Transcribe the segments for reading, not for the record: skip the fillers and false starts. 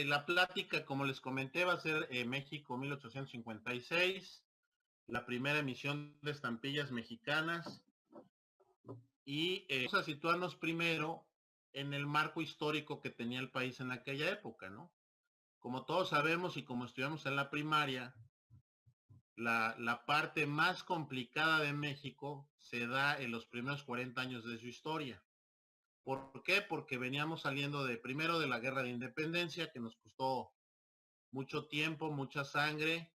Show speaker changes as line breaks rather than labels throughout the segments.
La plática, como les comenté, va a ser México 1856, la primera emisión de estampillas mexicanas, y vamos a situarnos primero en el marco histórico que tenía el país en aquella época, ¿no? Como todos sabemos y como estudiamos en la primaria, la parte más complicada de México se da en los primeros 40 años de su historia. ¿Por qué? Porque veníamos saliendo primero de la Guerra de Independencia, que nos costó mucho tiempo, mucha sangre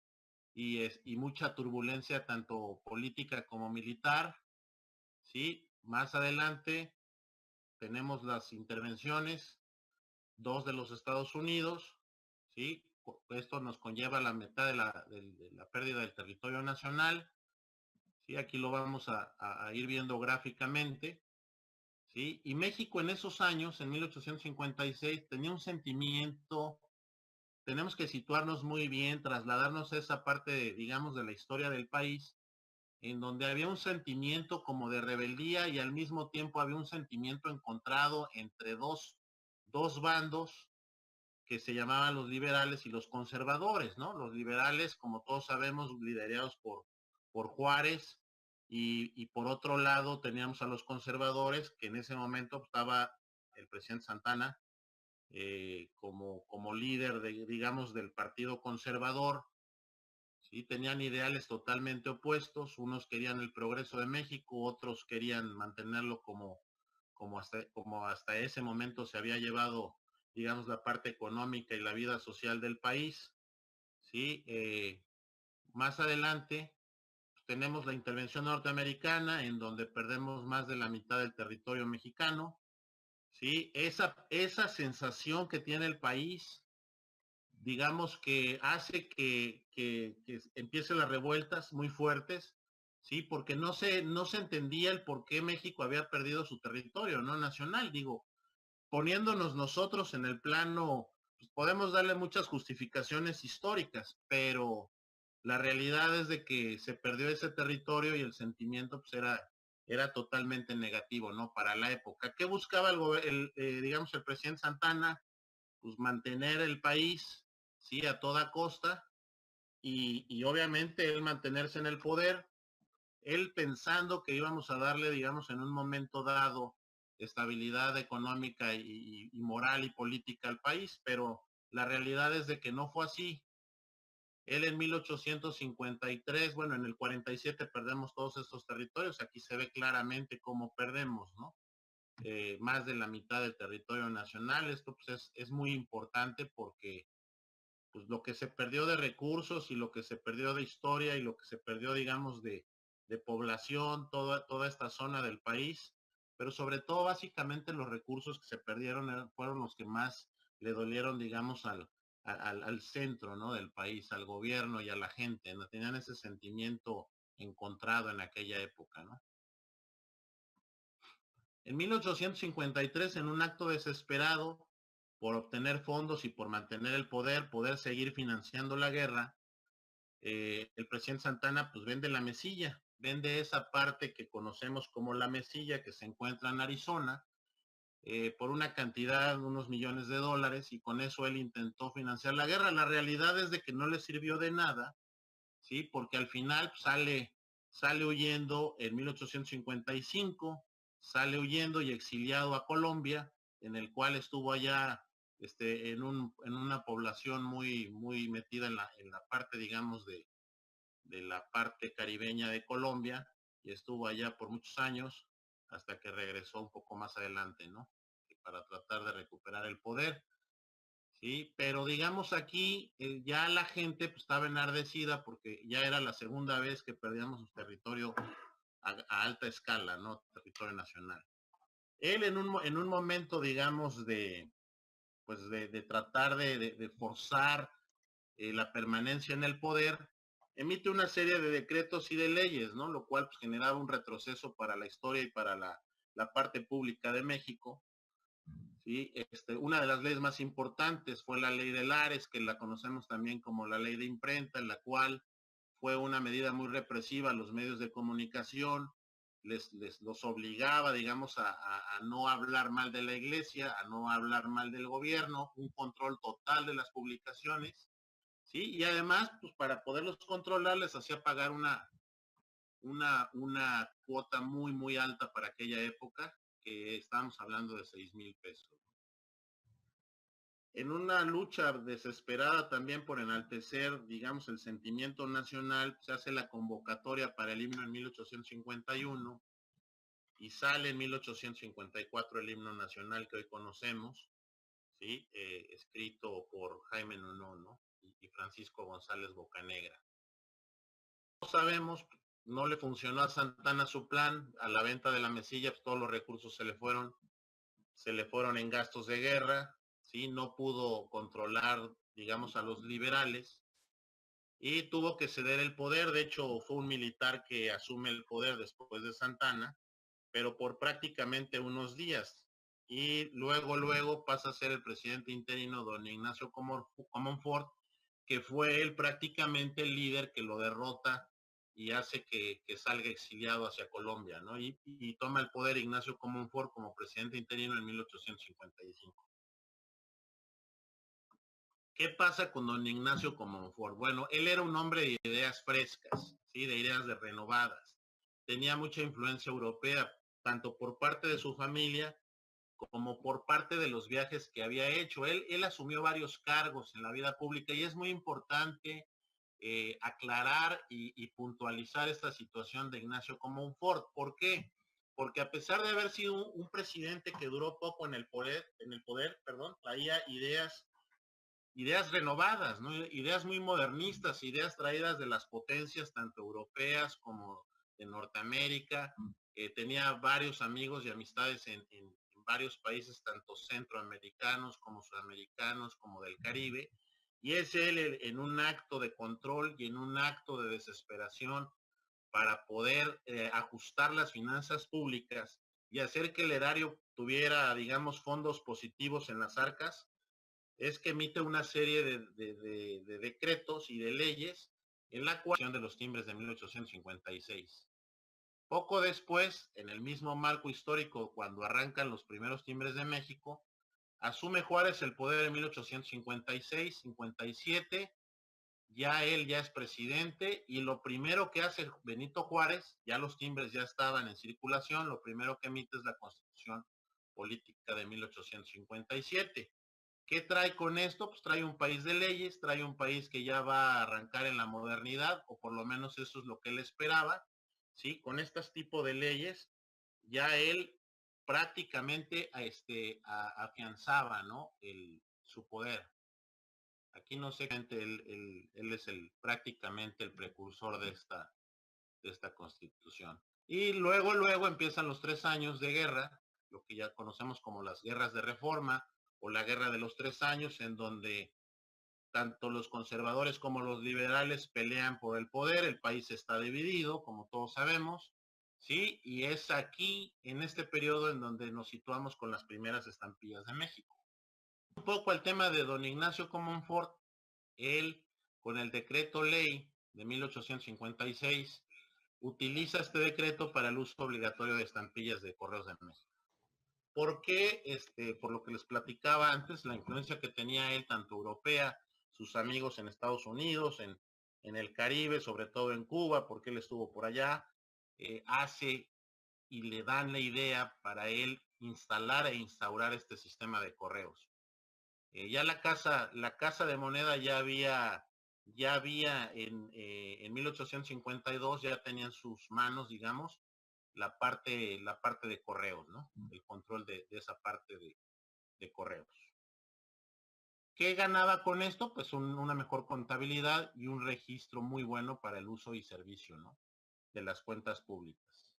y mucha turbulencia, tanto política como militar, ¿sí? Más adelante tenemos las intervenciones, dos de los Estados Unidos, ¿sí? Esto nos conlleva la mitad de la pérdida del territorio nacional, ¿sí? Aquí lo vamos a ir viendo gráficamente, ¿sí? Y México en esos años, en 1856, tenía un sentimiento. Tenemos que situarnos muy bien, trasladarnos a esa parte, digamos, de la historia del país, en donde había un sentimiento como de rebeldía y al mismo tiempo había un sentimiento encontrado entre dos bandos que se llamaban los liberales y los conservadores, ¿no? Los liberales, como todos sabemos, liderados por Juárez, y por otro lado teníamos a los conservadores, que en ese momento estaba el presidente Santana, como líder, digamos, del Partido Conservador. ¿Sí? Tenían ideales totalmente opuestos, unos querían el progreso de México, otros querían mantenerlo como hasta ese momento se había llevado, digamos, la parte económica y la vida social del país. ¿Sí? Más adelante pues, tenemos la intervención norteamericana, en donde perdemos más de la mitad del territorio mexicano. ¿Sí? Esa sensación que tiene el país, digamos, que hace que empiecen las revueltas muy fuertes, ¿sí? Porque no se entendía el por qué México había perdido su territorio, ¿no? Nacional, digo, poniéndonos nosotros en el plano, pues podemos darle muchas justificaciones históricas, pero la realidad es de que se perdió ese territorio y el sentimiento pues era totalmente negativo, ¿no? Para la época. ¿Qué buscaba digamos, el presidente Santana? Pues mantener el país, sí, a toda costa, y obviamente él mantenerse en el poder, él pensando que íbamos a darle, digamos, en un momento dado, estabilidad económica y moral y política al país, pero la realidad es de que no fue así. Él en 1853, bueno, en el 47 perdemos todos estos territorios, aquí se ve claramente cómo perdemos, ¿no? Más de la mitad del territorio nacional. Esto pues, es muy importante porque pues, lo que se perdió de recursos y lo que se perdió de historia y lo que se perdió, digamos, de población, toda esta zona del país, pero sobre todo básicamente los recursos que se perdieron fueron los que más le dolieron, digamos, al centro, ¿no? Del país, al gobierno y a la gente, ¿no? Tenían ese sentimiento encontrado en aquella época, ¿no? En 1853, en un acto desesperado por obtener fondos y por mantener el poder seguir financiando la guerra, el presidente Santana pues vende la Mesilla, vende esa parte que conocemos como la Mesilla, que se encuentra en Arizona, por una cantidad de unos millones de dólares, y con eso él intentó financiar la guerra. La realidad es de que no le sirvió de nada, ¿sí? Porque al final sale huyendo en 1855, sale huyendo y exiliado a Colombia, en el cual estuvo allá en una población muy metida en la parte, digamos, de la parte caribeña de Colombia, y estuvo allá por muchos años hasta que regresó un poco más adelante, ¿no? Para tratar de recuperar el poder. Sí, pero digamos aquí ya la gente pues, estaba enardecida porque ya era la segunda vez que perdíamos su territorio a alta escala, ¿no? Territorio nacional. Él en un momento, digamos, de tratar de forzar la permanencia en el poder, emite una serie de decretos y de leyes, ¿no? Lo cual pues, generaba un retroceso para la historia y para la parte pública de México. ¿Sí? Una de las leyes más importantes fue la ley de Lares, que la conocemos también como la ley de imprenta, en la cual fue una medida muy represiva a los medios de comunicación, los obligaba, digamos, a no hablar mal de la iglesia, a no hablar mal del gobierno, un control total de las publicaciones, ¿sí? Y además, pues para poderlos controlar les hacía pagar una cuota muy, muy alta para aquella época, que estábamos hablando de 6,000 pesos. En una lucha desesperada también por enaltecer, digamos, el sentimiento nacional, se hace la convocatoria para el himno en 1851 y sale en 1854 el himno nacional que hoy conocemos, ¿sí? Escrito por Jaime Nuno, ¿no? Y Francisco González Bocanegra. No sabemos, no le funcionó a Santana su plan, a la venta de la mesilla, pues todos los recursos se le fueron en gastos de guerra, ¿sí? No pudo controlar, digamos, a los liberales y tuvo que ceder el poder. De hecho, fue un militar que asume el poder después de Santana, pero por prácticamente unos días. Y luego pasa a ser el presidente interino, don Ignacio Comonfort, que fue él prácticamente el líder que lo derrota y hace que salga exiliado hacia Colombia, ¿no? Y toma el poder Ignacio Comonfort como presidente interino en 1855. ¿Qué pasa con don Ignacio Comonfort? Bueno, él era un hombre de ideas frescas, ¿sí? De ideas renovadas. Tenía mucha influencia europea, tanto por parte de su familia como por parte de los viajes que había hecho. Él asumió varios cargos en la vida pública y es muy importante aclarar y puntualizar esta situación de Ignacio Comonfort. ¿Por qué? Porque a pesar de haber sido un presidente que duró poco en el poder, traía ideas renovadas, ¿no? Ideas muy modernistas, ideas traídas de las potencias tanto europeas como de Norteamérica. Tenía varios amigos y amistades en varios países, tanto centroamericanos como sudamericanos, como del Caribe. Y es él en un acto de control y en un acto de desesperación para poder ajustar las finanzas públicas y hacer que el erario tuviera, digamos, fondos positivos en las arcas, es que emite una serie de decretos y de leyes en la cual de los timbres de 1856. Poco después, en el mismo marco histórico, cuando arrancan los primeros timbres de México, asume Juárez el poder en 1856, 57, ya él ya es presidente y lo primero que hace Benito Juárez, ya los timbres ya estaban en circulación, lo primero que emite es la Constitución Política de 1857. ¿Qué trae con esto? Pues trae un país de leyes, trae un país que ya va a arrancar en la modernidad, o por lo menos eso es lo que él esperaba, ¿sí? Con estos tipos de leyes, ya él prácticamente afianzaba, ¿no? Su poder. Aquí no sé, él es prácticamente el precursor de esta constitución. Y luego empiezan los 3 años de guerra, lo que ya conocemos como las guerras de reforma o la guerra de los 3 años, en donde tanto los conservadores como los liberales pelean por el poder, el país está dividido, como todos sabemos, ¿sí? Y es aquí, en este periodo, en donde nos situamos con las primeras estampillas de México. Un poco el tema de don Ignacio Comonfort, él, con el decreto ley de 1856, utiliza este decreto para el uso obligatorio de estampillas de Correos de México. ¿Por qué? Por lo que les platicaba antes, la influencia que tenía él, tanto europea, sus amigos en Estados Unidos, en el Caribe, sobre todo en Cuba, porque él estuvo por allá, hace y le dan la idea para él instalar e instaurar este sistema de correos. Ya la casa de moneda ya había en 1852, ya tenían sus manos, digamos, la parte de correos, ¿no? El control de esa parte de correos. ¿Qué ganaba con esto? Pues una mejor contabilidad y un registro muy bueno para el uso y servicio, ¿no? De las cuentas públicas.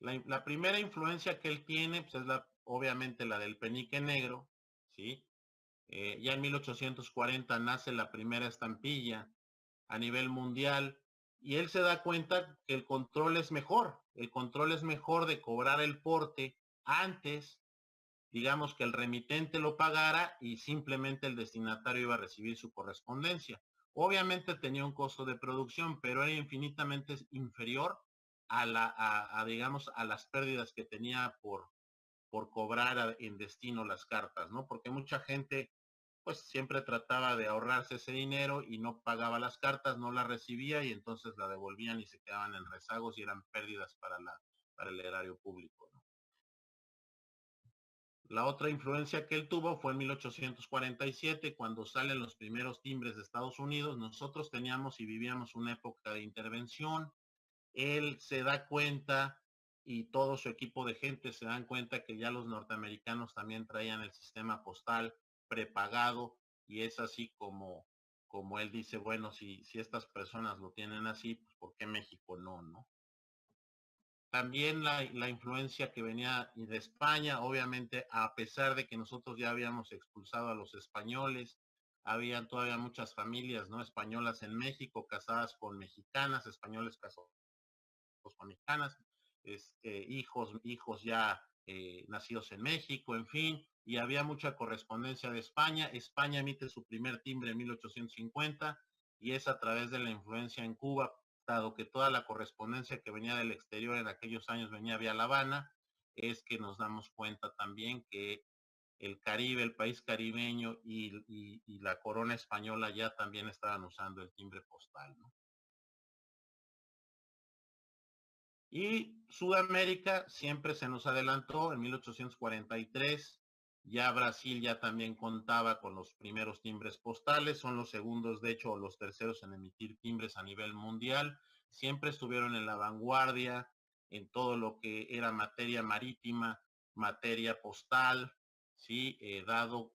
La primera influencia que él tiene, pues es obviamente la del penique negro, ¿sí? Ya en 1840 nace la primera estampilla a nivel mundial y él se da cuenta que el control es mejor de cobrar el porte antes, digamos, que el remitente lo pagara y simplemente el destinatario iba a recibir su correspondencia. Obviamente tenía un costo de producción, pero era infinitamente inferior digamos, a las pérdidas que tenía por cobrar en destino las cartas, ¿no? Porque mucha gente pues siempre trataba de ahorrarse ese dinero y no pagaba las cartas, no las recibía y entonces la devolvían y se quedaban en rezagos y eran pérdidas para el erario público, ¿no? La otra influencia que él tuvo fue en 1847, cuando salen los primeros timbres de Estados Unidos. Nosotros teníamos y vivíamos una época de intervención. Él se da cuenta y todo su equipo de gente se dan cuenta que ya los norteamericanos también traían el sistema postal prepagado y es así como él dice, bueno, si estas personas lo tienen así, pues ¿por qué México no, no? También la influencia que venía de España, obviamente, a pesar de que nosotros ya habíamos expulsado a los españoles, habían todavía muchas familias no españolas en México casadas con mexicanas, españoles casados con mexicanas, hijos ya nacidos en México, en fin, y había mucha correspondencia de España. España emite su primer timbre en 1850 y es a través de la influencia en Cuba, dado que toda la correspondencia que venía del exterior en aquellos años venía vía La Habana, es que nos damos cuenta también que el Caribe, el país caribeño y la corona española ya también estaban usando el timbre postal, ¿no? Y Sudamérica siempre se nos adelantó en 1843. Ya Brasil ya también contaba con los primeros timbres postales, son los segundos, de hecho, los terceros en emitir timbres a nivel mundial. Siempre estuvieron en la vanguardia en todo lo que era materia marítima, materia postal, sí, dado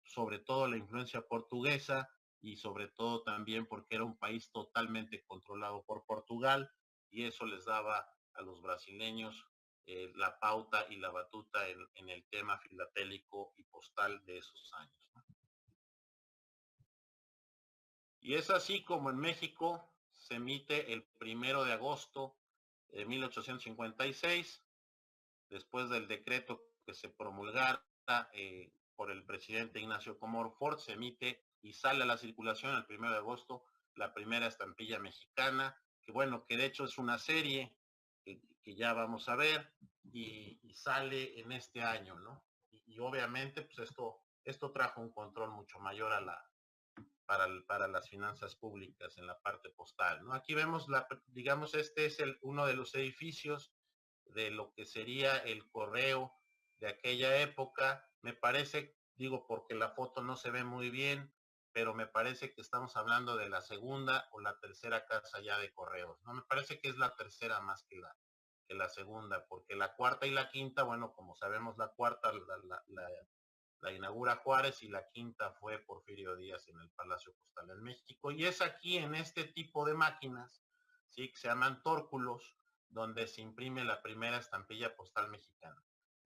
sobre todo la influencia portuguesa y sobre todo también porque era un país totalmente controlado por Portugal y eso les daba a los brasileños la pauta y la batuta en el tema filatélico y postal de esos años, ¿no? Y es así como en México se emite el 1 de agosto de 1856, después del decreto que se promulgara por el presidente Ignacio Comonfort, se emite y sale a la circulación el 1 de agosto la primera estampilla mexicana, que bueno, que de hecho es una serie que ya vamos a ver y sale en este año, ¿no? Y obviamente pues esto trajo un control mucho mayor para las finanzas públicas en la parte postal, ¿no? Aquí vemos, digamos, este es uno de los edificios de lo que sería el correo de aquella época. Me parece, digo, porque la foto no se ve muy bien, pero me parece que estamos hablando de la segunda o la tercera casa ya de correos, ¿no? Me parece que es la tercera más que la segunda, porque la cuarta y la quinta, bueno, como sabemos, la cuarta la inaugura Juárez y la quinta fue Porfirio Díaz en el Palacio Postal en México. Y es aquí en este tipo de máquinas, ¿sí? Que se llaman tórculos, donde se imprime la primera estampilla postal mexicana.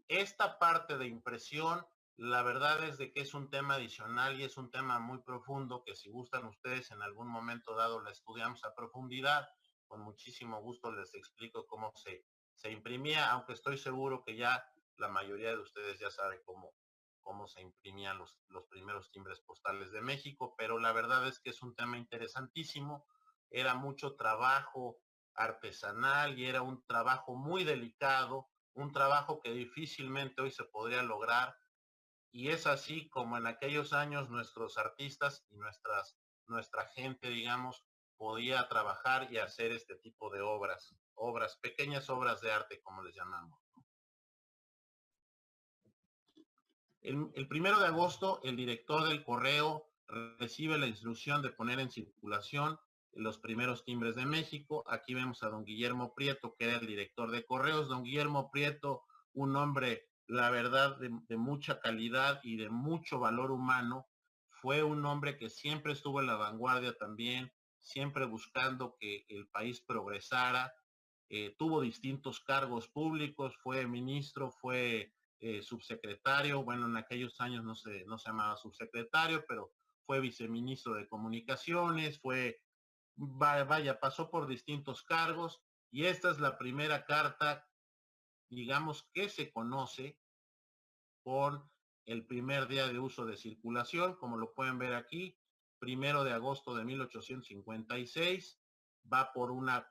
Esta parte de impresión, la verdad es de que es un tema adicional y es un tema muy profundo que si gustan ustedes en algún momento dado la estudiamos a profundidad. Con muchísimo gusto les explico cómo se imprimía, aunque estoy seguro que ya la mayoría de ustedes ya sabe cómo se imprimían los primeros timbres postales de México, pero la verdad es que es un tema interesantísimo. Era mucho trabajo artesanal y era un trabajo muy delicado, un trabajo que difícilmente hoy se podría lograr y es así como en aquellos años nuestros artistas y nuestra gente, digamos, podía trabajar y hacer este tipo de pequeñas obras de arte, como les llamamos. El 1 de agosto, el director del correo recibe la instrucción de poner en circulación los primeros timbres de México. Aquí vemos a don Guillermo Prieto, que era el director de correos. Don Guillermo Prieto, un hombre, la verdad, de mucha calidad y de mucho valor humano. Fue un hombre que siempre estuvo en la vanguardia también, siempre buscando que el país progresara. Tuvo distintos cargos públicos, fue ministro, fue subsecretario, bueno, en aquellos años no se llamaba subsecretario, pero fue viceministro de comunicaciones, vaya, pasó por distintos cargos y esta es la primera carta, digamos, que se conoce con el primer día de uso de circulación, como lo pueden ver aquí, 1 de agosto de 1856, va por una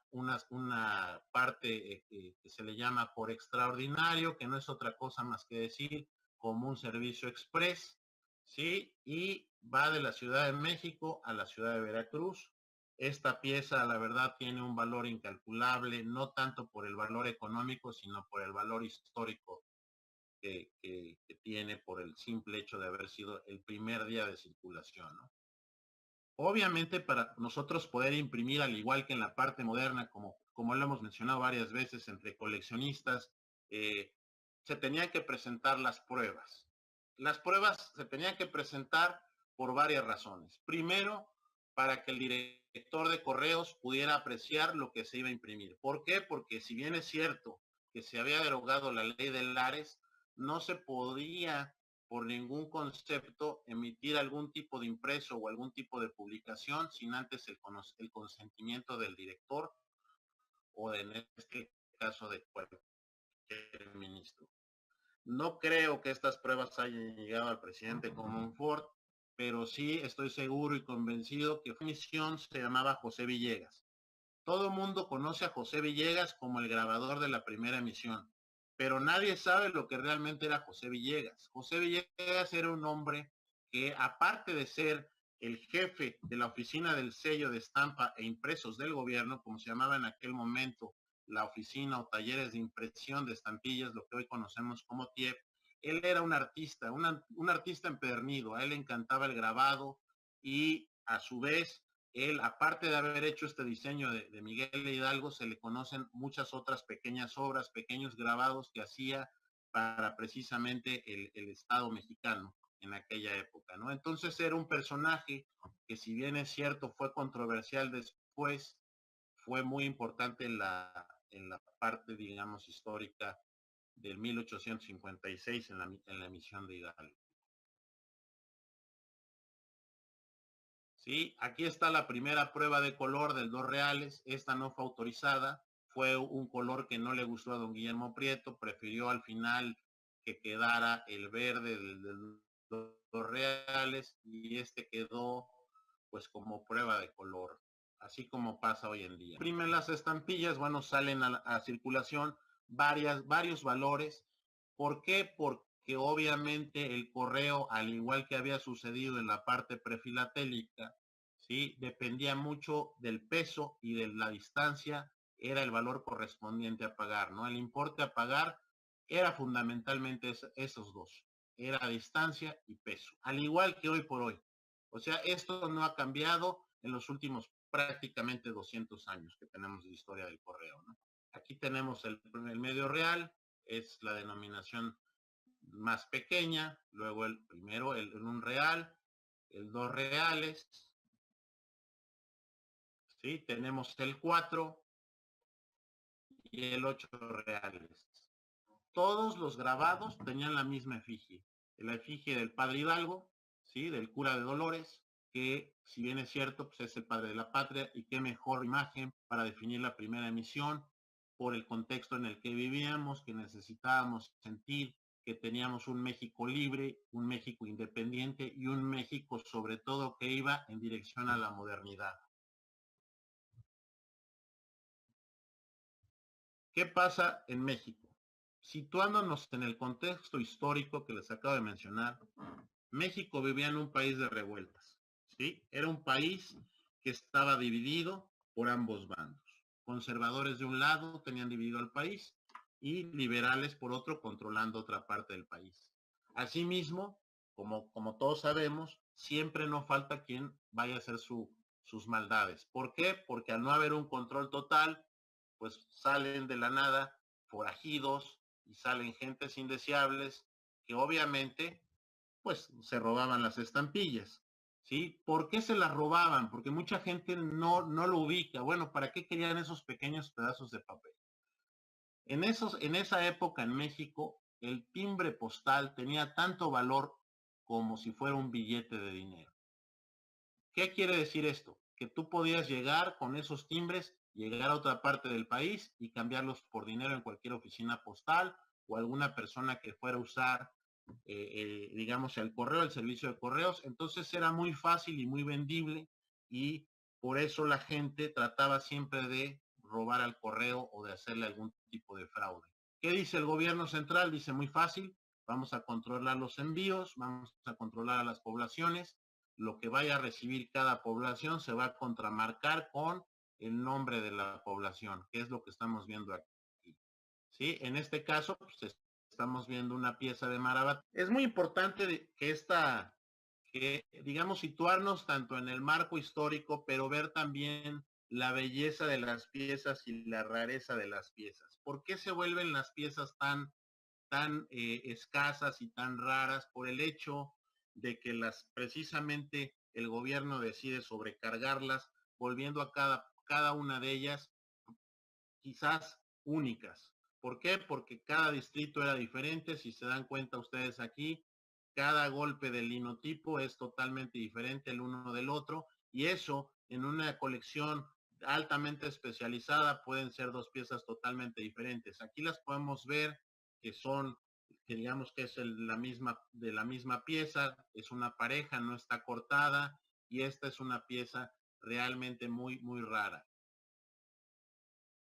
parte que se le llama por extraordinario, que no es otra cosa más que decir como un servicio express, ¿sí? Y va de la Ciudad de México a la Ciudad de Veracruz. Esta pieza, la verdad, tiene un valor incalculable, no tanto por el valor económico, sino por el valor histórico que tiene por el simple hecho de haber sido el primer día de circulación, ¿no? Obviamente, para nosotros poder imprimir, al igual que en la parte moderna, como lo hemos mencionado varias veces entre coleccionistas, se tenían que presentar las pruebas. Las pruebas se tenían que presentar por varias razones. Primero, para que el director de correos pudiera apreciar lo que se iba a imprimir. ¿Por qué? Porque si bien es cierto que se había derogado la ley de Lares, no se podía por ningún concepto emitir algún tipo de impreso o algún tipo de publicación sin antes el consentimiento del director o en este caso de cualquier ministro. No creo que estas pruebas hayan llegado al presidente Comonfort, pero sí estoy seguro y convencido que su misión se llamaba José Villegas. Todo el mundo conoce a José Villegas como el grabador de la primera emisión, pero nadie sabe lo que realmente era José Villegas. José Villegas era un hombre que, aparte de ser el jefe de la oficina del sello de estampa e impresos del gobierno, como se llamaba en aquel momento la oficina o talleres de impresión de estampillas, lo que hoy conocemos como TIEP, él era un artista, un artista empedernido. A él le encantaba el grabado y a su vez él, aparte de haber hecho este diseño de Miguel Hidalgo, se le conocen muchas otras pequeñas obras, pequeños grabados que hacía para precisamente el Estado mexicano en aquella época, ¿no? Entonces era un personaje que, si bien es cierto, fue controversial después, fue muy importante en la parte, digamos, histórica del 1856 en la emisión de Hidalgo. Sí, aquí está la primera prueba de color del 2 reales. Esta no fue autorizada. Fue un color que no le gustó a don Guillermo Prieto. Prefirió al final que quedara el verde del 2 reales y este quedó pues como prueba de color, así como pasa hoy en día. Imprimen las estampillas, bueno, salen a circulación varios valores. ¿Por qué? Porque obviamente el correo, al igual que había sucedido en la parte prefilatélica, ¿sí? Dependía mucho del peso y de la distancia, era el valor correspondiente a pagar, ¿no? El importe a pagar era fundamentalmente esos dos, era distancia y peso, al igual que hoy por hoy. O sea, esto no ha cambiado en los últimos prácticamente 200 años que tenemos de historia del correo, ¿no? Aquí tenemos el medio real, es la denominación más pequeña, luego el primero, el 1 real, el 2 reales, ¿sí? Tenemos el 4 y el 8 reales. Todos los grabados tenían la misma efigie, la efigie del padre Hidalgo, ¿sí? Del cura de Dolores, que si bien es cierto, pues es el padre de la patria, y qué mejor imagen para definir la primera emisión por el contexto en el que vivíamos, que necesitábamos sentir que teníamos un México libre, un México independiente y un México sobre todo que iba en dirección a la modernidad. ¿Qué pasa en México? Situándonos en el contexto histórico que les acabo de mencionar, México vivía en un país de revueltas, ¿sí? Era un país que estaba dividido por ambos bandos. Conservadores de un lado tenían dividido al país y liberales por otro controlando otra parte del país. Asimismo, como todos sabemos, siempre no falta quien vaya a hacer sus maldades. ¿Por qué? Porque al no haber un control total, pues salen de la nada forajidos y salen gentes indeseables que obviamente pues se robaban las estampillas, ¿sí? ¿Por qué se las robaban? Porque mucha gente no lo ubica. Bueno, ¿para qué querían esos pequeños pedazos de papel? En esa época en México, el timbre postal tenía tanto valor como si fuera un billete de dinero. ¿Qué quiere decir esto? Que tú podías llegar con esos timbres, llegar a otra parte del país y cambiarlos por dinero en cualquier oficina postal o alguna persona que fuera a usar digamos, el correo, el servicio de correos. Entonces era muy fácil y muy vendible y por eso la gente trataba siempre de robar al correo o de hacerle algún tipo de fraude. ¿Qué dice el gobierno central? Dice muy fácil, vamos a controlar los envíos, vamos a controlar a las poblaciones, lo que vaya a recibir cada población se va a contramarcar con el nombre de la población, que es lo que estamos viendo aquí. ¿Sí? En este caso, pues, estamos viendo una pieza de Marabat. Es muy importante que digamos situarnos tanto en el marco histórico, pero ver también la belleza de las piezas y la rareza de las piezas. ¿Por qué se vuelven las piezas tan escasas y tan raras? Por el hecho de que precisamente el gobierno decide sobrecargarlas, volviendo a cada una de ellas quizás únicas. ¿Por qué? Porque cada distrito era diferente. Si se dan cuenta ustedes aquí, cada golpe del linotipo es totalmente diferente el uno del otro, y eso en una colección altamente especializada pueden ser dos piezas totalmente diferentes. Aquí las podemos ver que son, que digamos que es de la misma pieza, es una pareja, no está cortada, y esta es una pieza realmente muy rara.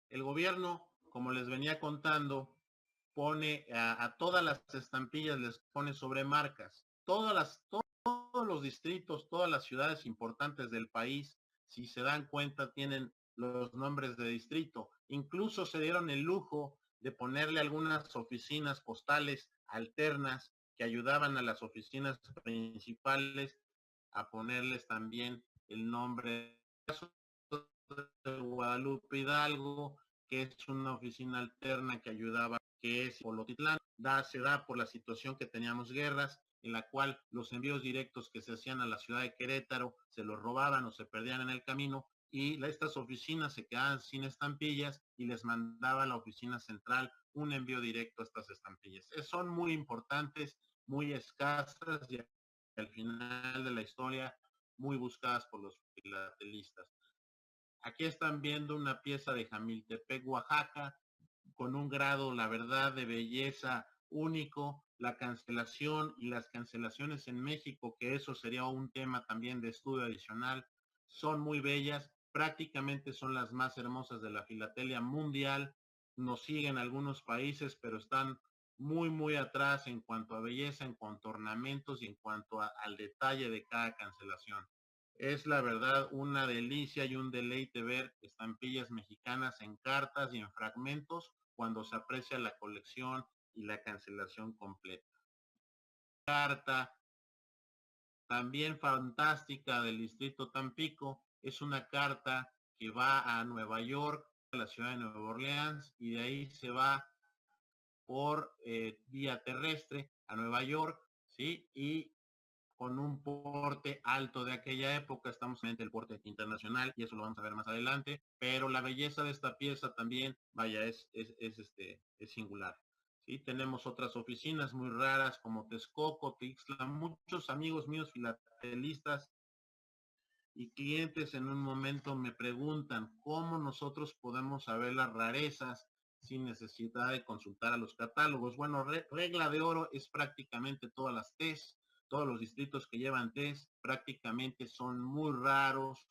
El gobierno, como les venía contando, pone a todas las estampillas, les pone sobre marcas. Todos los distritos, todas las ciudades importantes del país, si se dan cuenta, tienen los nombres de distrito. Incluso se dieron el lujo de ponerle algunas oficinas postales alternas que ayudaban a las oficinas principales a ponerles también el nombre de Guadalupe Hidalgo, que es una oficina alterna que ayudaba, que es Polotitlán. Se da por la situación que teníamos guerras, en la cual los envíos directos que se hacían a la ciudad de Querétaro se los robaban o se perdían en el camino, y estas oficinas se quedaban sin estampillas y les mandaba a la oficina central un envío directo a estas estampillas. Son muy importantes, muy escasas y al final de la historia muy buscadas por los filatelistas. Aquí están viendo una pieza de Jamiltepec, Oaxaca, con un grado, la verdad, de belleza único. La cancelación y las cancelaciones en México, que eso sería un tema también de estudio adicional, son muy bellas. Prácticamente son las más hermosas de la filatelia mundial. Nos siguen algunos países, pero están muy atrás en cuanto a belleza, en cuanto a ornamentos y en cuanto al detalle de cada cancelación. Es la verdad una delicia y un deleite ver estampillas mexicanas en cartas y en fragmentos cuando se aprecia la colección y la cancelación completa. Carta también fantástica del distrito Tampico es una carta que va a Nueva York, a la ciudad de Nueva Orleans, y de ahí se va por vía terrestre a Nueva York, ¿sí? Y con un porte alto de aquella época, estamos en el porte internacional y eso lo vamos a ver más adelante, pero la belleza de esta pieza también, vaya, es singular. Sí, tenemos otras oficinas muy raras como Texcoco, Tixla, muchos amigos míos filatelistas y clientes en un momento me preguntan cómo nosotros podemos saber las rarezas sin necesidad de consultar a los catálogos. Bueno, regla de oro es prácticamente todas las T's, todos los distritos que llevan T's prácticamente son muy raros,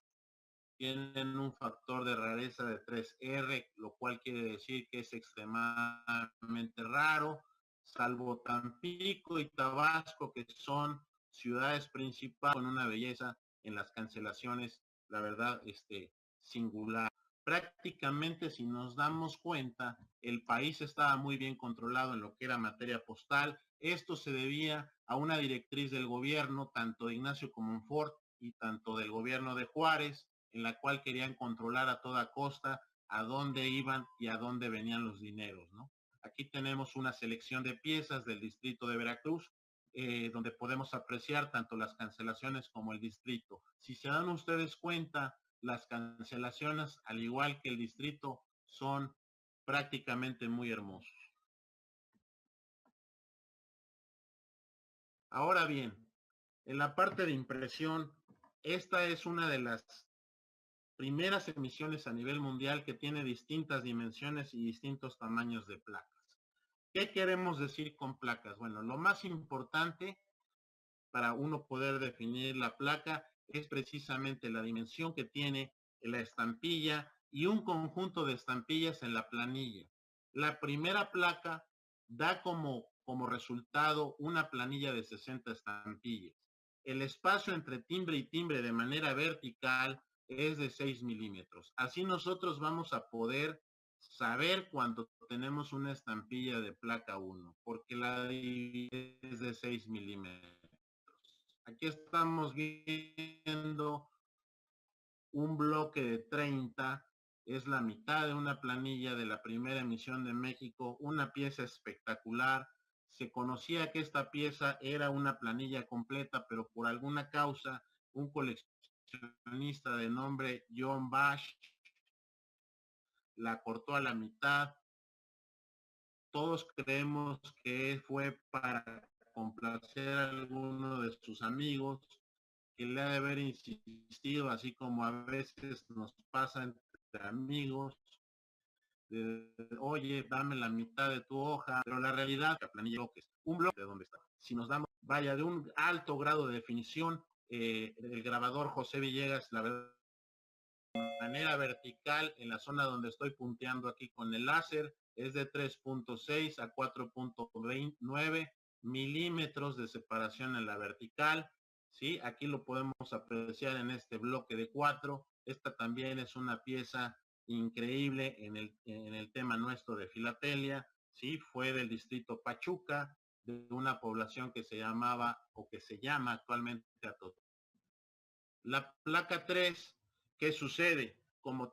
tienen un factor de rareza de 3R, lo cual quiere decir que es extremadamente raro, salvo Tampico y Tabasco, que son ciudades principales con una belleza en las cancelaciones, la verdad, singular. Prácticamente, si nos damos cuenta, el país estaba muy bien controlado en lo que era materia postal. Esto se debía a una directriz del gobierno, tanto de Ignacio Comonfort y tanto del gobierno de Juárez, en la cual querían controlar a toda costa a dónde iban y a dónde venían los dineros, ¿no? Aquí tenemos una selección de piezas del distrito de Veracruz, donde podemos apreciar tanto las cancelaciones como el distrito. Si se dan ustedes cuenta, las cancelaciones, al igual que el distrito, son prácticamente muy hermosos. Ahora bien, en la parte de impresión, esta es una de las primeras emisiones a nivel mundial que tiene distintas dimensiones y distintos tamaños de placas. ¿Qué queremos decir con placas? Bueno, lo más importante para uno poder definir la placa es precisamente la dimensión que tiene la estampilla y un conjunto de estampillas en la planilla. La primera placa da como resultado una planilla de 60 estampillas. El espacio entre timbre y timbre de manera vertical es de 6 milímetros. Así nosotros vamos a poder saber cuando tenemos una estampilla de placa 1, porque la es de 6 milímetros. Aquí estamos viendo un bloque de 30, es la mitad de una planilla de la primera emisión de México, una pieza espectacular. Se conocía que esta pieza era una planilla completa, pero por alguna causa, un coleccionista de nombre John Bash la cortó a la mitad. Todos creemos que fue para complacer a alguno de sus amigos, que le ha de haber insistido, así como a veces nos pasa entre amigos, oye, dame la mitad de tu hoja, pero la realidad, la planilla bloques, un bloque de dónde está. Si nos damos, vaya, de un alto grado de definición, el grabador José Villegas, la verdad, de manera vertical, en la zona donde estoy punteando aquí con el láser, es de 3.6 a 4.29 milímetros de separación en la vertical. ¿Sí? Aquí lo podemos apreciar en este bloque de 4. Esta también es una pieza increíble en el tema nuestro de filatelia. ¿Sí? Fue del distrito Pachuca, de una población que se llamaba o que se llama actualmente Atotó. La placa 3, ¿qué sucede? Como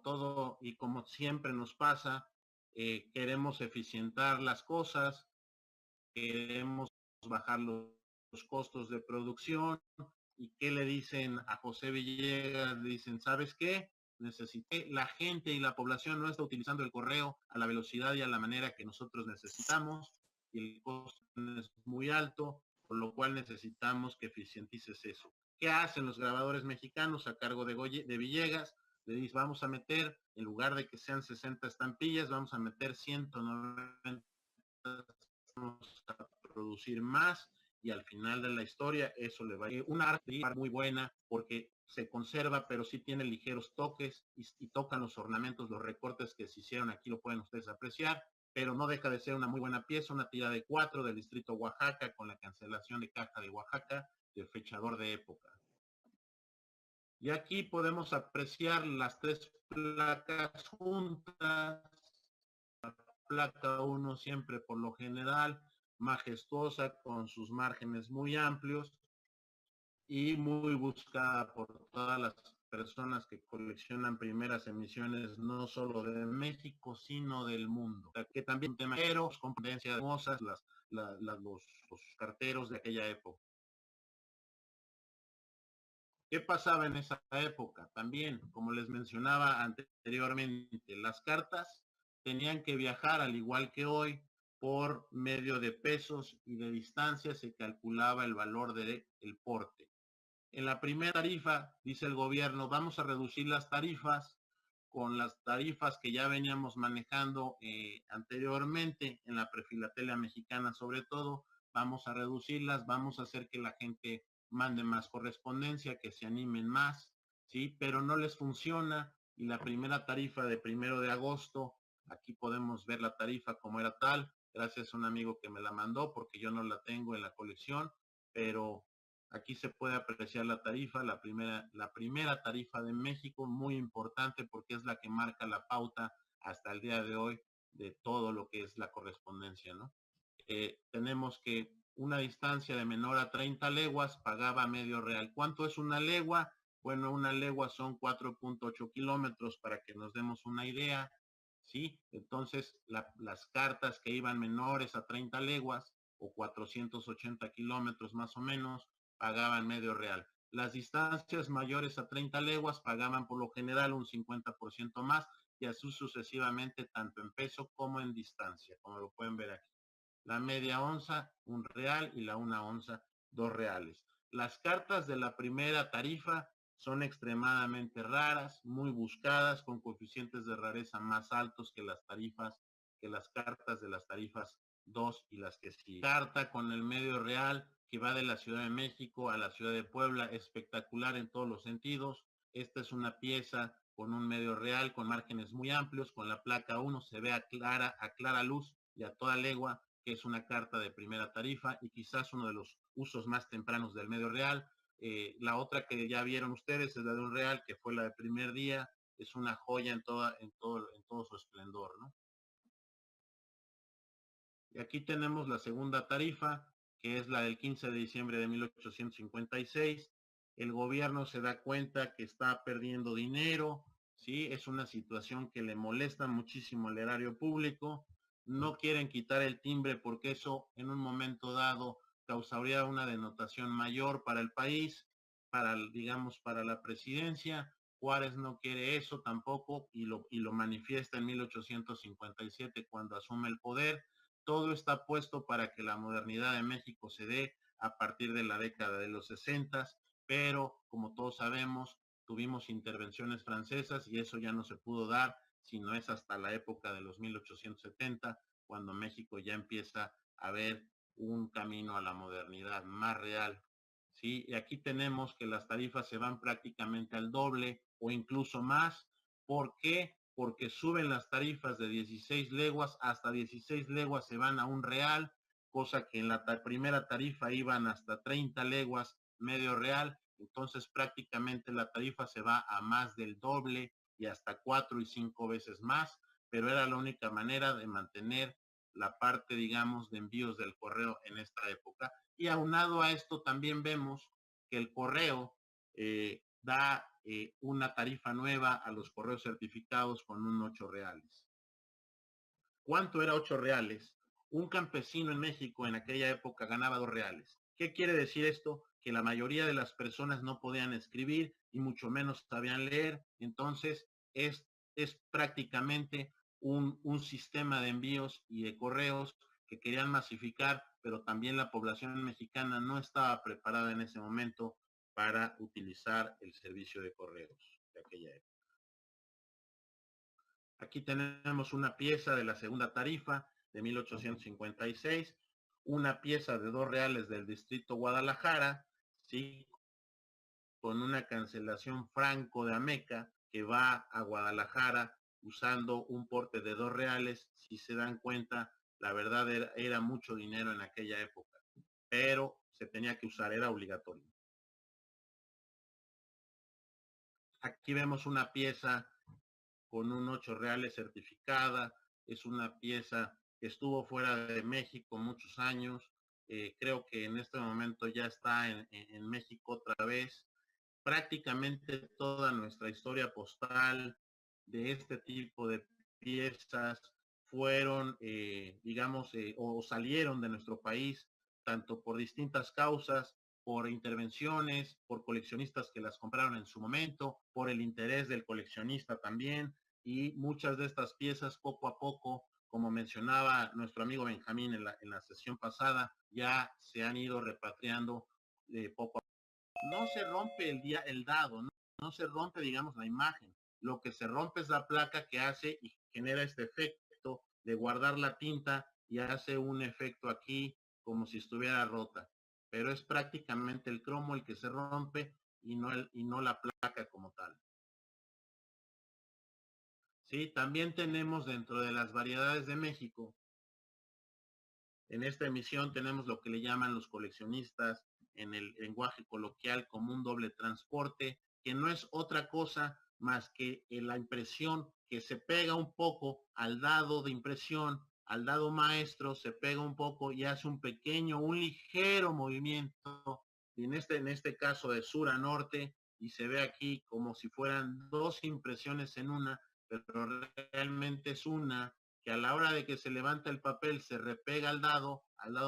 todo y como siempre nos pasa, queremos eficientar las cosas, queremos bajar los costos de producción. ¿Y qué le dicen a José Villegas? Le dicen, ¿sabes qué? Necesité, la gente y la población no está utilizando el correo a la velocidad y a la manera que nosotros necesitamos, y el costo es muy alto, por lo cual necesitamos que eficientices eso. ¿Qué hacen los grabadores mexicanos a cargo de Villegas? Le dice, vamos a meter, en lugar de que sean 60 estampillas, vamos a meter 190, vamos a producir más, y al final de la historia eso le va a ir una arte muy buena porque se conserva, pero sí tiene ligeros toques y tocan los ornamentos, los recortes que se hicieron aquí, lo pueden ustedes apreciar, pero no deja de ser una muy buena pieza, una tira de 4 del distrito Oaxaca con la cancelación de caja de Oaxaca del fechador de época. Y aquí podemos apreciar las tres placas juntas. La placa 1 siempre por lo general majestuosa, con sus márgenes muy amplios y muy buscada por todas las personas que coleccionan primeras emisiones, no solo de México, sino del mundo. O sea, que también temeros, competencias hermosas, los carteros de aquella época. ¿Qué pasaba en esa época? También, como les mencionaba anteriormente, las cartas tenían que viajar al igual que hoy por medio de pesos y de distancia se calculaba el valor del porte. En la primera tarifa, dice el gobierno, vamos a reducir las tarifas con las tarifas que ya veníamos manejando anteriormente en la prefilatelia mexicana, sobre todo, vamos a reducirlas, vamos a hacer que la gente mande más correspondencia, que se animen más, ¿sí? Pero no les funciona, y la primera tarifa de 1 de agosto, aquí podemos ver la tarifa como era tal, gracias a un amigo que me la mandó, porque yo no la tengo en la colección, pero aquí se puede apreciar la tarifa, la primera tarifa de México, muy importante porque es la que marca la pauta hasta el día de hoy de todo lo que es la correspondencia, ¿no? Tenemos que una distancia de menor a 30 leguas pagaba medio real. ¿Cuánto es una legua? Bueno, una legua son 4.8 kilómetros para que nos demos una idea, ¿sí? Entonces, las cartas que iban menores a 30 leguas o 480 kilómetros más o menos, pagaban medio real. Las distancias mayores a 30 leguas pagaban por lo general un 50% más, y así sucesivamente, tanto en peso como en distancia, como lo pueden ver aquí. La media onza, 1 real, y la 1 onza, 2 reales. Las cartas de la primera tarifa son extremadamente raras, muy buscadas, con coeficientes de rareza más altos que las tarifas que las cartas de las tarifas 2 y las que siguen. Carta con el medio real que va de la Ciudad de México a la Ciudad de Puebla, espectacular en todos los sentidos. Esta es una pieza con un medio real, con márgenes muy amplios, con la placa 1 se ve a clara luz y a toda legua que es una carta de primera tarifa y quizás uno de los usos más tempranos del medio real. La otra que ya vieron ustedes es la de un real, que fue la del primer día, es una joya en todo su esplendor, ¿no? Y aquí tenemos la segunda tarifa, que es la del 15 de diciembre de 1856. El gobierno se da cuenta que está perdiendo dinero, ¿sí? Es una situación que le molesta muchísimo al erario público. No quieren quitar el timbre porque eso en un momento dado causaría una denotación mayor para el país, digamos, para la presidencia. Juárez no quiere eso tampoco y lo manifiesta en 1857 cuando asume el poder. Todo está puesto para que la modernidad de México se dé a partir de la década de los 60, pero como todos sabemos, tuvimos intervenciones francesas y eso ya no se pudo dar, sino es hasta la época de los 1870, cuando México ya empieza a ver un camino a la modernidad más real. ¿Sí? Y aquí tenemos que las tarifas se van prácticamente al doble o incluso más. ¿Por qué? Porque suben las tarifas de 16 leguas, hasta 16 leguas se van a un real, cosa que en la primera tarifa iban hasta 30 leguas medio real, entonces prácticamente la tarifa se va a más del doble y hasta 4 y 5 veces más, pero era la única manera de mantener la parte, digamos, de envíos del correo en esta época. Y aunado a esto también vemos que el correo da una tarifa nueva a los correos certificados con un 8 reales. ¿Cuánto era 8 reales? Un campesino en México en aquella época ganaba 2 reales. ¿Qué quiere decir esto? Que la mayoría de las personas no podían escribir y mucho menos sabían leer. Entonces es prácticamente un sistema de envíos y de correos que querían masificar, pero también la población mexicana no estaba preparada en ese momento para utilizar el servicio de correos de aquella época. Aquí tenemos una pieza de la segunda tarifa de 1856, una pieza de 2 reales del distrito Guadalajara, ¿sí? Con una cancelación franco de Ameca que va a Guadalajara usando un porte de 2 reales. Si se dan cuenta, la verdad era mucho dinero en aquella época, pero se tenía que usar, era obligatorio. Aquí vemos una pieza con un 8 reales certificada, es una pieza que estuvo fuera de México muchos años, creo que en este momento ya está en México otra vez. Prácticamente toda nuestra historia postal de este tipo de piezas fueron, digamos, o salieron de nuestro país, tanto por distintas causas, por intervenciones, por coleccionistas que las compraron en su momento, por el interés del coleccionista también, y muchas de estas piezas poco a poco, como mencionaba nuestro amigo Benjamín en la sesión pasada, ya se han ido repatriando poco a poco. No se rompe el dado, no se rompe, digamos, la imagen. Lo que se rompe es la placa que hace y genera este efecto de guardar la tinta y hace un efecto aquí como si estuviera rota. Pero es prácticamente el cromo el que se rompe y no la placa como tal. Sí, también tenemos dentro de las variedades de México, en esta emisión tenemos lo que le llaman los coleccionistas en el lenguaje coloquial como un doble transporte, que no es otra cosa más que la impresión que se pega un poco al dado de impresión, al dado maestro, se pega un poco y hace un ligero movimiento, en este caso de sur a norte, y se ve aquí como si fueran dos impresiones en una, pero realmente es una, que a la hora de que se levanta el papel se repega al dado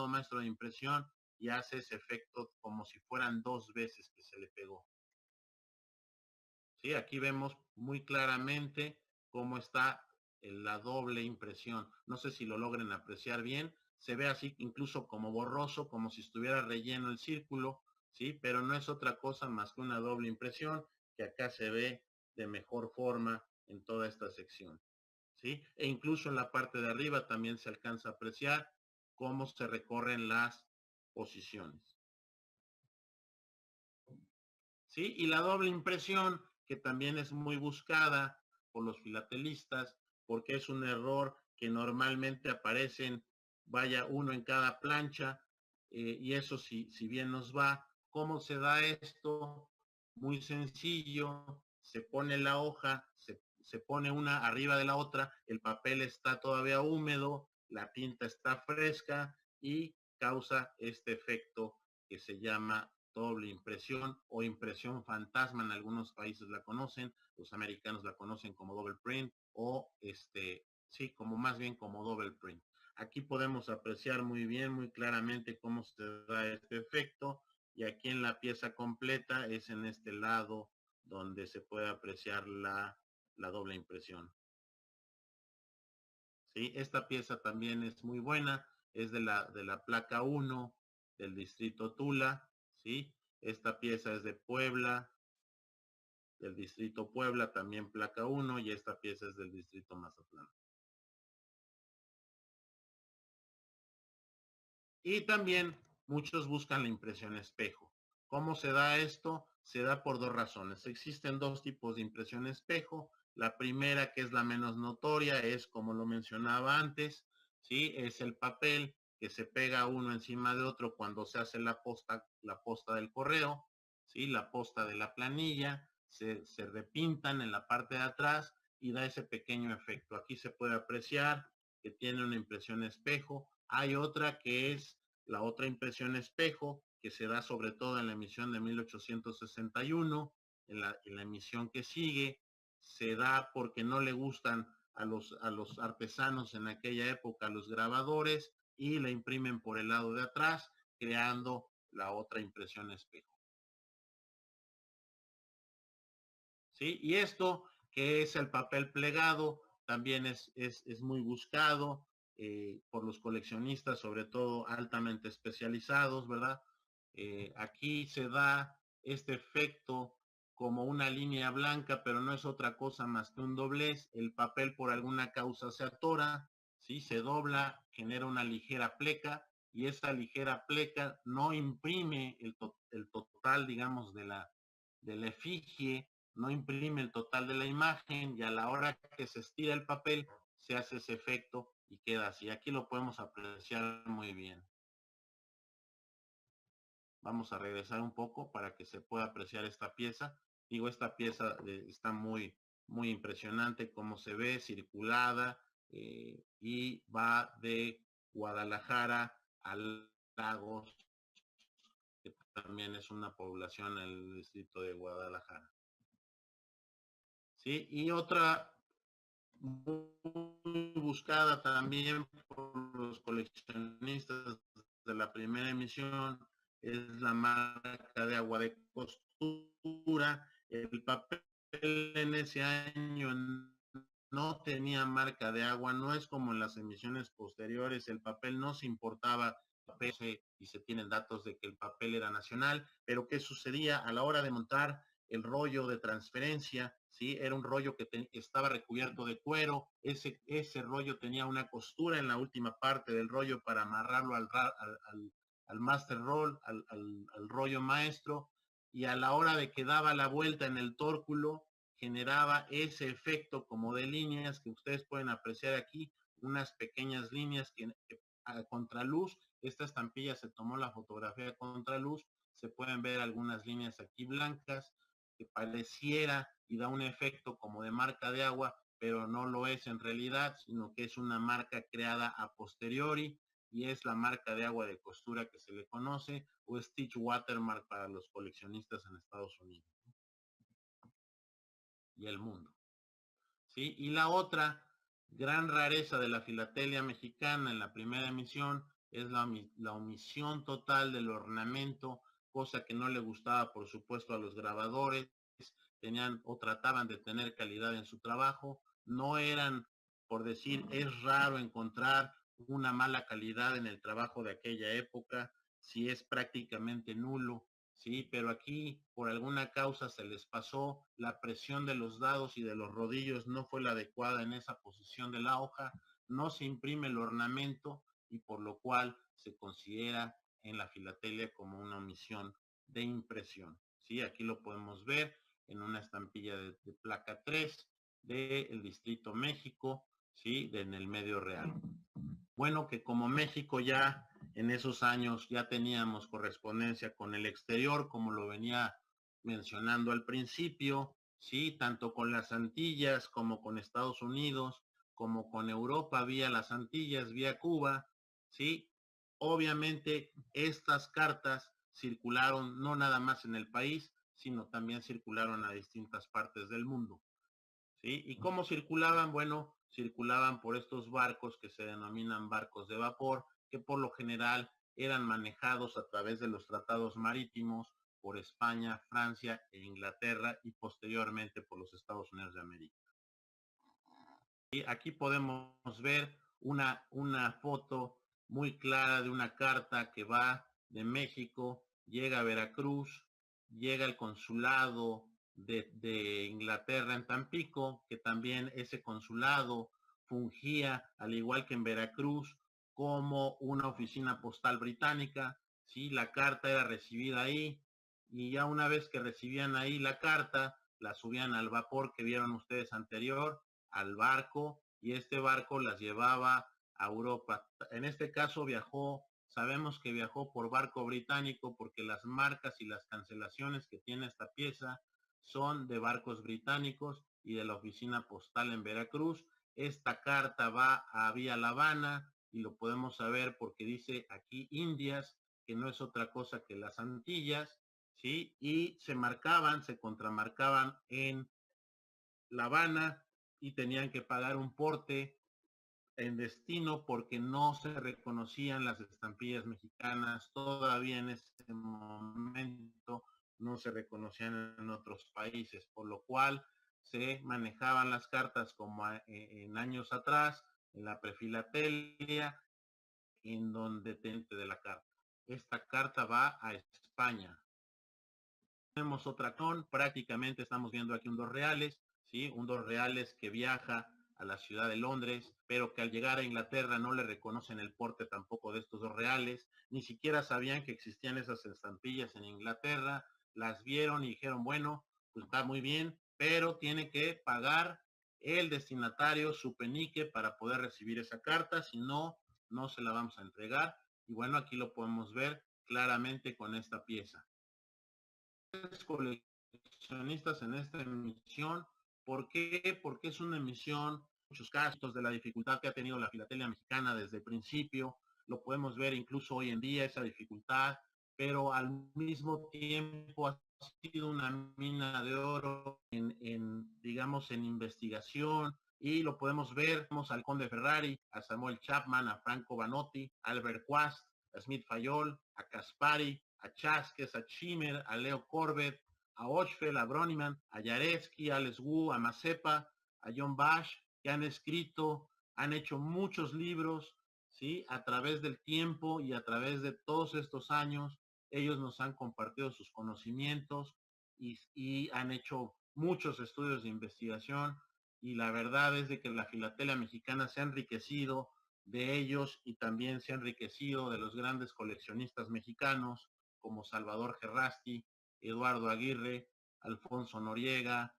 maestro de impresión y hace ese efecto como si fueran dos veces que se le pegó. Sí, aquí vemos muy claramente cómo está la doble impresión. No sé si lo logren apreciar bien. Se ve así incluso como borroso, como si estuviera relleno el círculo, ¿sí? Pero no es otra cosa más que una doble impresión que acá se ve de mejor forma en toda esta sección. ¿sí? E incluso en la parte de arriba también se alcanza a apreciar cómo se recorren las posiciones. ¿Sí? Y la doble impresión, que también es muy buscada por los filatelistas, porque es un error que normalmente aparecen, vaya, uno en cada plancha, y eso si bien nos va. ¿Cómo se da esto? Muy sencillo, se pone la hoja, se pone una arriba de la otra, el papel está todavía húmedo, la tinta está fresca y causa este efecto que se llama doble impresión o impresión fantasma. En algunos países la conocen, los americanos la conocen como double print o sí, como más bien como double print. Aquí podemos apreciar muy bien, muy claramente cómo se da este efecto, y aquí en la pieza completa es en este lado donde se puede apreciar la doble impresión. ¿Sí? Esta pieza también es muy buena, es de la placa 1 del distrito Tula, ¿sí? Esta pieza es de Puebla, del distrito Puebla, también placa 1, y esta pieza es del distrito Mazatlán. Y también muchos buscan la impresión espejo. ¿Cómo se da esto? Se da por dos razones. Existen dos tipos de impresión espejo. La primera, que es la menos notoria, es como lo mencionaba antes, ¿sí? Es el papel que se pega uno encima de otro cuando se hace la posta del correo, ¿sí? La posta de la planilla, se repintan en la parte de atrás y da ese pequeño efecto. Aquí se puede apreciar que tiene una impresión espejo. Hay otra que es la otra impresión espejo, que se da sobre todo en la emisión de 1861, en la emisión que sigue, se da porque no le gustan a los artesanos en aquella época, a los grabadores, y la imprimen por el lado de atrás, creando la otra impresión espejo. ¿Sí? Y esto, que es el papel plegado, también es muy buscado por los coleccionistas, sobre todo altamente especializados, ¿verdad? Aquí se da este efecto como una línea blanca, pero no es otra cosa más que un doblez. El papel por alguna causa se atora, ¿sí? Se dobla, genera una ligera pleca, y esa ligera pleca no imprime el total, digamos, de la efigie, no imprime el total de la imagen, y a la hora que se estira el papel se hace ese efecto y queda así. Aquí lo podemos apreciar muy bien. Vamos a regresar un poco para que se pueda apreciar esta pieza. Digo, esta pieza está muy, muy impresionante como se ve, circulada, y va de Guadalajara a Lagos, que también es una población en el distrito de Guadalajara. ¿Sí? Y otra muy buscada también por los coleccionistas de la primera emisión es la marca de agua de costura. El papel en ese año no tenía marca de agua, no es como en las emisiones posteriores, el papel no se importaba y se tienen datos de que el papel era nacional, pero ¿qué sucedía a la hora de montar el rollo de transferencia? ¿Sí? Era un rollo que estaba recubierto de cuero, ese rollo tenía una costura en la última parte del rollo para amarrarlo al master roll, al rollo maestro, y a la hora de que daba la vuelta en el tórculo, generaba ese efecto como de líneas que ustedes pueden apreciar aquí, unas pequeñas líneas que a contraluz, esta estampilla se tomó la fotografía a contraluz, se pueden ver algunas líneas aquí blancas, que pareciera y da un efecto como de marca de agua, pero no lo es en realidad, sino que es una marca creada a posteriori, y es la marca de agua de costura que se le conoce, o Stitch Watermark para los coleccionistas en Estados Unidos y el mundo. ¿Sí? Y la otra gran rareza de la filatelia mexicana en la primera emisión es la omisión total del ornamento, cosa que no le gustaba, por supuesto, a los grabadores. Tenían o trataban de tener calidad en su trabajo. No eran, por decir, es raro encontrar una mala calidad en el trabajo de aquella época, si es prácticamente nulo. sí, pero aquí por alguna causa se les pasó, la presión de los dados y de los rodillos no fue la adecuada en esa posición de la hoja, no se imprime el ornamento y por lo cual se considera en la filatelia como una omisión de impresión. Sí, aquí lo podemos ver en una estampilla de placa 3 del Distrito México, sí, en el medio real. Bueno, que como México ya en esos años ya teníamos correspondencia con el exterior, como lo venía mencionando al principio, sí, tanto con las Antillas como con Estados Unidos, como con Europa vía las Antillas, vía Cuba, sí. Obviamente estas cartas circularon no nada más en el país, sino también circularon a distintas partes del mundo. ¿Sí? ¿Y cómo circulaban? Bueno, circulaban por estos barcos que se denominan barcos de vapor, que por lo general eran manejados a través de los tratados marítimos por España, Francia e Inglaterra y posteriormente por los Estados Unidos de América. Y aquí podemos ver una foto muy clara de una carta que va de México, llega a Veracruz, llega al consulado de Inglaterra en Tampico, que también ese consulado fungía, al igual que en Veracruz, como una oficina postal británica. Sí, la carta era recibida ahí y ya una vez que recibían ahí la carta, la subían al vapor que vieron ustedes anterior, al barco, y este barco las llevaba a Europa. En este caso viajó, sabemos que viajó por barco británico porque las marcas y las cancelaciones que tiene esta pieza son de barcos británicos y de la oficina postal en Veracruz. Esta carta va a Vía La Habana y lo podemos saber porque dice aquí Indias, que no es otra cosa que las Antillas, ¿sí? Y se contramarcaban en La Habana y tenían que pagar un porte en destino porque no se reconocían las estampillas mexicanas, todavía en ese momento no se reconocían en otros países, por lo cual se manejaban las cartas como en años atrás, en la prefilatelia, en donde de la carta. Esta carta va a España. Tenemos otra con, prácticamente estamos viendo aquí un 2 reales, ¿sí? Un 2 reales que viaja a la ciudad de Londres, pero que al llegar a Inglaterra no le reconocen el porte tampoco de estos 2 reales, ni siquiera sabían que existían esas estampillas en Inglaterra, las vieron y dijeron, bueno, pues está muy bien, pero tiene que pagar el destinatario su penique para poder recibir esa carta, si no, no se la vamos a entregar. Y bueno, aquí lo podemos ver claramente con esta pieza. Coleccionistas en esta emisión. ¿Por qué? Porque es una emisión, muchos casos de la dificultad que ha tenido la filatelia mexicana desde el principio. Lo podemos ver incluso hoy en día, esa dificultad, pero al mismo tiempo ha sido una mina de oro digamos, en investigación, y lo podemos ver, tenemos al Conde Ferrari, a Samuel Chapman, a Franco Banotti, a Albert Quast, a Smith Fayol, a Caspari, a Chasques, a Schimmer, a Leo Corbett, a Ochfeld, a Broniman, a Yareski, a Alex Wu, a Mazepa, a John Bash, que han escrito, han hecho muchos libros, ¿sí? A través del tiempo y a través de todos estos años, ellos nos han compartido sus conocimientos y han hecho muchos estudios de investigación, y la verdad es de que la filatelia mexicana se ha enriquecido de ellos y también se ha enriquecido de los grandes coleccionistas mexicanos como Salvador Gerrasti, Eduardo Aguirre, Alfonso Noriega,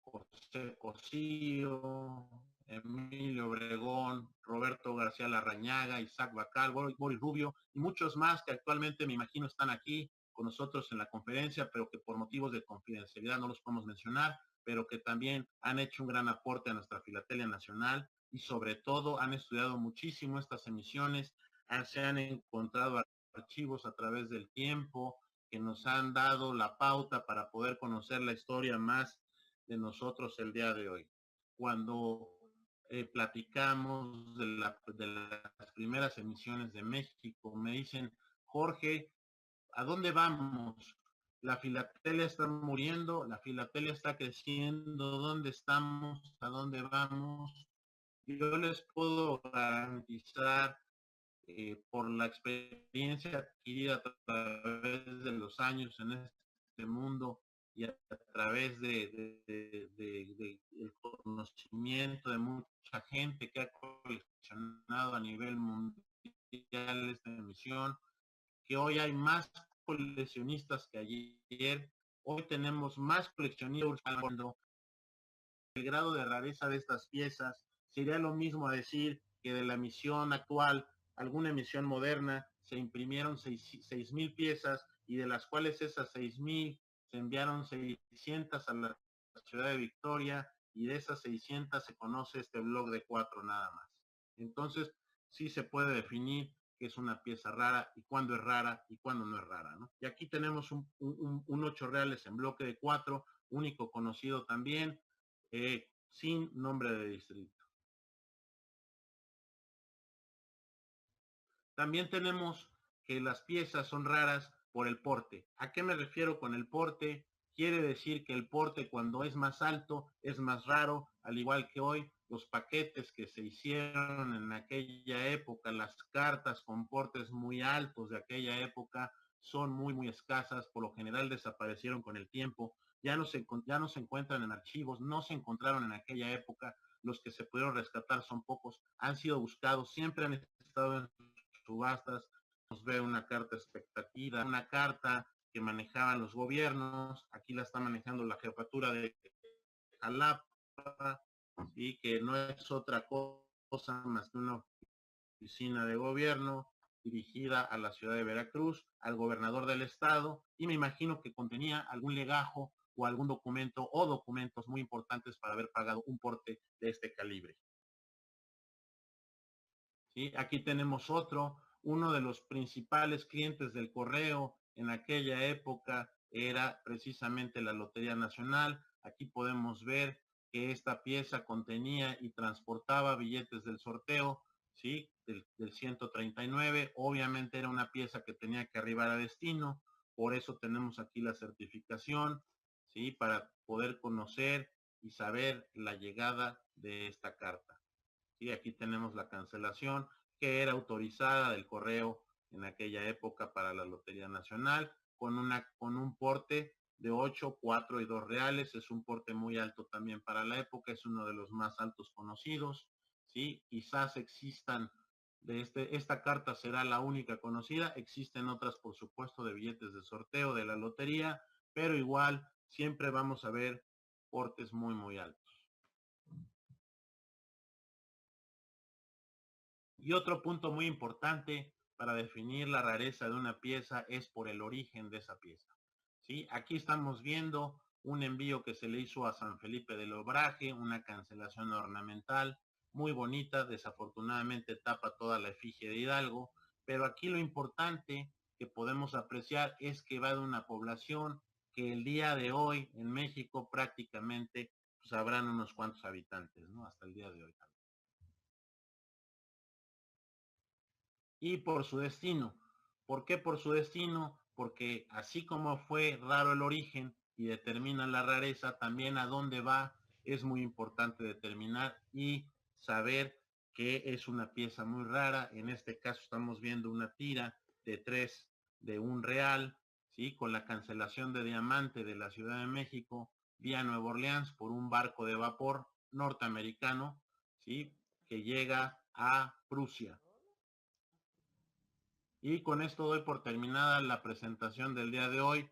José Cosío, Emilio Obregón, Roberto García Larrañaga, Isaac Bacal, Boris Rubio y muchos más que actualmente me imagino están aquí con nosotros en la conferencia, pero que por motivos de confidencialidad no los podemos mencionar, pero que también han hecho un gran aporte a nuestra filatelia nacional y sobre todo han estudiado muchísimo estas emisiones, se han encontrado archivos a través del tiempo que nos han dado la pauta para poder conocer la historia más de nosotros el día de hoy. Cuando platicamos de las primeras emisiones de México, me dicen, Jorge, ¿a dónde vamos? La filatelia está muriendo, la filatelia está creciendo, ¿dónde estamos? ¿A dónde vamos? Yo les puedo garantizar por la experiencia adquirida a través de los años en este mundo y a través el conocimiento de mucha gente que ha coleccionado a nivel mundial esta emisión, que hoy hay más coleccionistas que ayer. Hoy tenemos más coleccionistas cuando el grado de rareza de estas piezas sería lo mismo a decir que de la emisión actual, alguna emisión moderna, se imprimieron 6,000 piezas y de las cuales esas 6,000 se enviaron 600 a la ciudad de Victoria y de esas 600 se conoce este blog de 4 nada más. Entonces, sí se puede definir que es una pieza rara y cuándo es rara y cuándo no es rara, ¿no? Y aquí tenemos un 8 reales en bloque de 4, único conocido también, sin nombre de distrito. También tenemos que las piezas son raras por el porte. ¿A qué me refiero con el porte? Quiere decir que el porte cuando es más alto es más raro, al igual que hoy los paquetes que se hicieron en aquella época, las cartas con portes muy altos de aquella época son muy escasas, por lo general desaparecieron con el tiempo, ya no se encuentran en archivos, no se encontraron en aquella época, los que se pudieron rescatar son pocos, han sido buscados, siempre han estado en subastas. Nos ve una carta espectacular, una carta que manejaban los gobiernos, aquí la está manejando la jefatura de Jalapa, y que no es otra cosa más que una oficina de gobierno dirigida a la ciudad de Veracruz, al gobernador del estado, y me imagino que contenía algún legajo o algún documento o documentos muy importantes para haber pagado un porte de este calibre. ¿Sí? Aquí tenemos otro, uno de los principales clientes del correo en aquella época era precisamente la Lotería Nacional. Aquí podemos ver que esta pieza contenía y transportaba billetes del sorteo, ¿sí? Del 139. Obviamente era una pieza que tenía que arribar a destino, por eso tenemos aquí la certificación, ¿sí? Para poder conocer y saber la llegada de esta carta. Y aquí tenemos la cancelación que era autorizada del correo en aquella época para la Lotería Nacional con un porte de 8, 4 y 2 reales. Es un porte muy alto también para la época, es uno de los más altos conocidos, ¿sí? Quizás existan esta carta será la única conocida, existen otras por supuesto de billetes de sorteo de la lotería, pero igual siempre vamos a ver portes muy altos. Y otro punto muy importante para definir la rareza de una pieza es por el origen de esa pieza. ¿Sí? Aquí estamos viendo un envío que se le hizo a San Felipe del Obraje, una cancelación ornamental muy bonita, desafortunadamente tapa toda la efigie de Hidalgo, pero aquí lo importante que podemos apreciar es que va de una población que el día de hoy en México prácticamente pues, habrán unos cuantos habitantes, ¿no? Hasta el día de hoy. Y por su destino. ¿Por qué por su destino? Porque así como fue raro el origen y determina la rareza, también a dónde va es muy importante determinar y saber que es una pieza muy rara. En este caso estamos viendo una tira de 3 de 1 real, ¿sí? Con la cancelación de diamante de la Ciudad de México vía Nueva Orleans por un barco de vapor norteamericano, ¿sí? Que llega a Prusia. Y con esto doy por terminada la presentación del día de hoy.